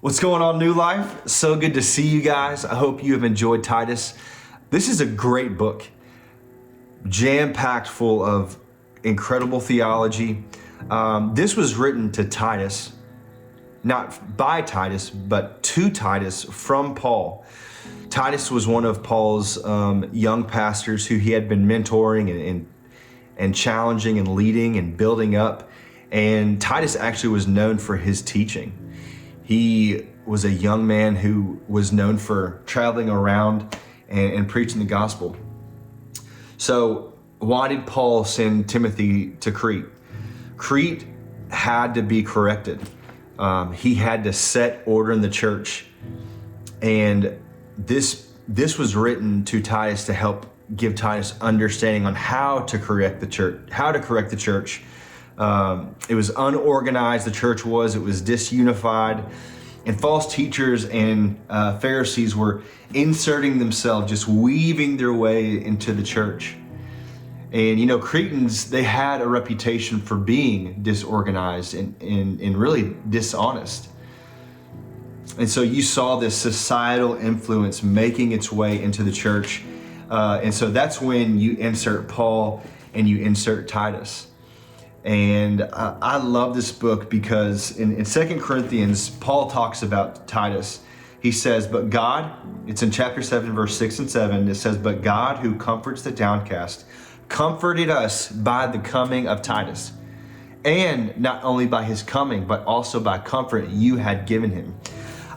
What's going on, New Life? So good to see you guys. I hope you have enjoyed Titus. This is a great book, jam-packed full of incredible theology. This was written to Titus, not by Titus, but to Titus from Paul. Titus was one of Paul's young pastors who he had been mentoring and challenging and leading and building up. And Titus actually was known for his teaching. He was a young man who was known for traveling around and preaching the gospel. So why did Paul send Timothy to Crete? Crete had to be corrected. He had to set order in the church. And this was written to Titus to help give Titus understanding on how to correct the church. It was unorganized, the church was. It was disunified. And false teachers and Pharisees were inserting themselves, just weaving their way into the church. And Cretans, they had a reputation for being disorganized and really dishonest. And so you saw this societal influence making its way into the church. And so that's when you insert Paul and you insert Titus. And I love this book because in 2 Corinthians, Paul talks about Titus. He says, but God, it's in chapter 7, verse 6 and 7, it says, but God who comforts the downcast, comforted us by the coming of Titus. And not only by his coming, but also by comfort you had given him.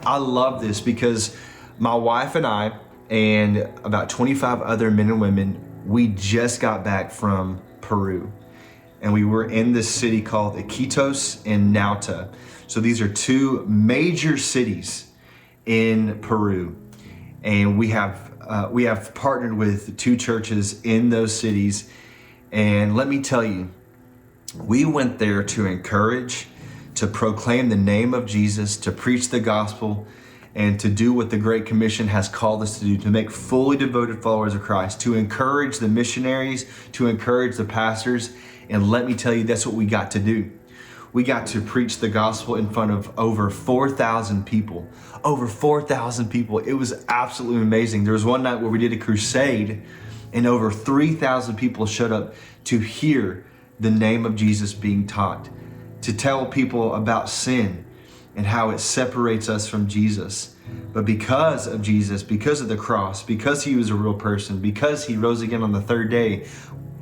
I love this because my wife and I, and about 25 other men and women, we just got back from Peru. And we were in this city called Titus and Nauta. So these are two major cities in Peru. And we have partnered with two churches in those cities. And let me tell you, we went there to encourage, to proclaim the name of Jesus, to preach the gospel, and to do what the Great Commission has called us to do, to make fully devoted followers of Christ, to encourage the missionaries, to encourage the pastors. And let me tell you, that's what we got to do. We got to preach the gospel in front of over 4,000 people. Over 4,000 people. It was absolutely amazing. There was one night where we did a crusade and over 3,000 people showed up to hear the name of Jesus being taught, to tell people about sin and how it separates us from Jesus. But because of Jesus, because of the cross, because he was a real person, because he rose again on the third day,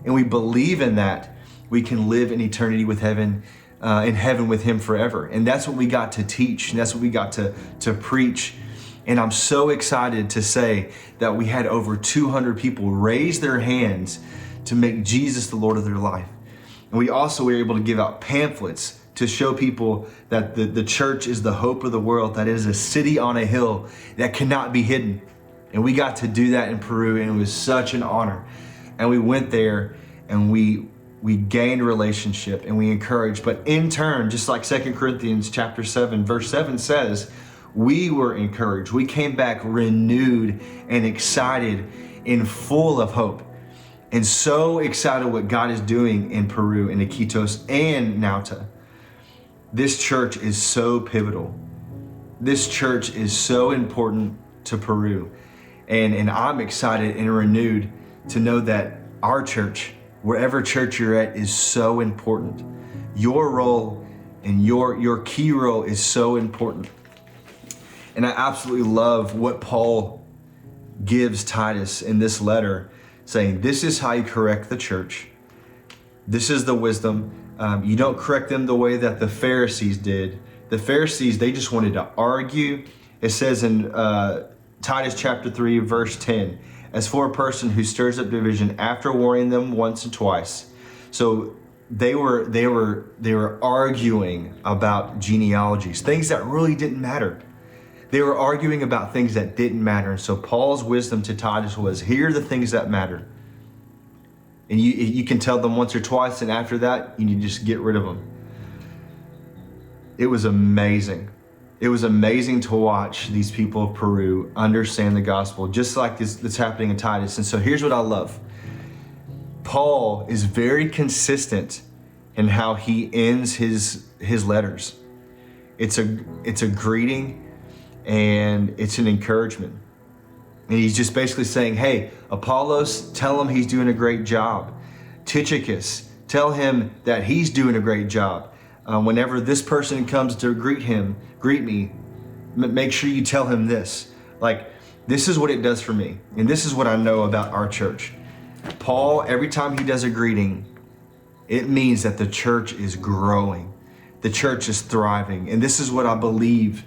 and we believe in that, we can live in eternity with heaven, in heaven with him forever. And that's what we got to teach. And that's what we got to preach. And I'm so excited to say that we had over 200 people raise their hands to make Jesus the Lord of their life. And we also were able to give out pamphlets to show people that the church is the hope of the world, that it is a city on a hill that cannot be hidden. And we got to do that in Peru, and it was such an honor. And we went there and we gained a relationship and we encouraged. But in turn, just like 2 Corinthians chapter 7, verse 7 says, we were encouraged. We came back renewed and excited and full of hope. And so excited what God is doing in Peru, in Iquitos and Nauta. This church is so pivotal. This church is so important to Peru. And I'm excited and renewed to know that our church, wherever church you're at, is so important. Your role and your key role is so important. And I absolutely love what Paul gives Titus in this letter, saying, this is how you correct the church. This is the wisdom. You don't correct them the way that the Pharisees did. The Pharisees, they just wanted to argue. It says in Titus chapter 3, verse 10, as for a person who stirs up division after warning them once and twice. So they were arguing about genealogies, things that really didn't matter. They were arguing about things that didn't matter. And so Paul's wisdom to Titus was, here are the things that matter. And you can tell them once or twice, and after that, you need to just get rid of them. It was amazing. It was amazing to watch these people of Peru understand the gospel, just like that's happening in Titus. And so here's what I love. Paul is very consistent in how he ends his letters. It's a greeting and it's an encouragement. And he's just basically saying, hey, Apollos, tell him he's doing a great job. Tychicus, tell him that he's doing a great job. Whenever this person comes to greet me, make sure you tell him this. Like, this is what it does for me. And this is what I know about our church. Paul, every time he does a greeting, it means that the church is growing. The church is thriving. And this is what I believe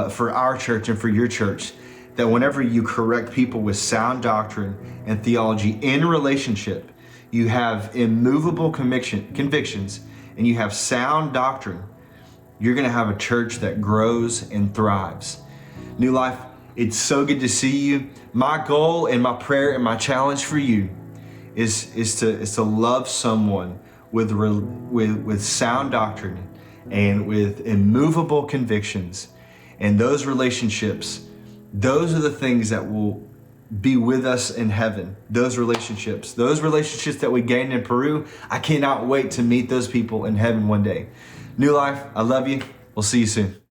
for our church and for your church, that whenever you correct people with sound doctrine and theology in relationship, you have immovable convictions, and you have sound doctrine, you're going to have a church that grows and thrives. New Life, it's so good to see you. My goal and my prayer and my challenge for you is to love someone with sound doctrine and with immovable convictions. And those relationships, those are the things that will be with us in heaven. Those relationships that we gained in Peru, I cannot wait to meet those people in heaven one day. New Life, I love you. We'll see you soon.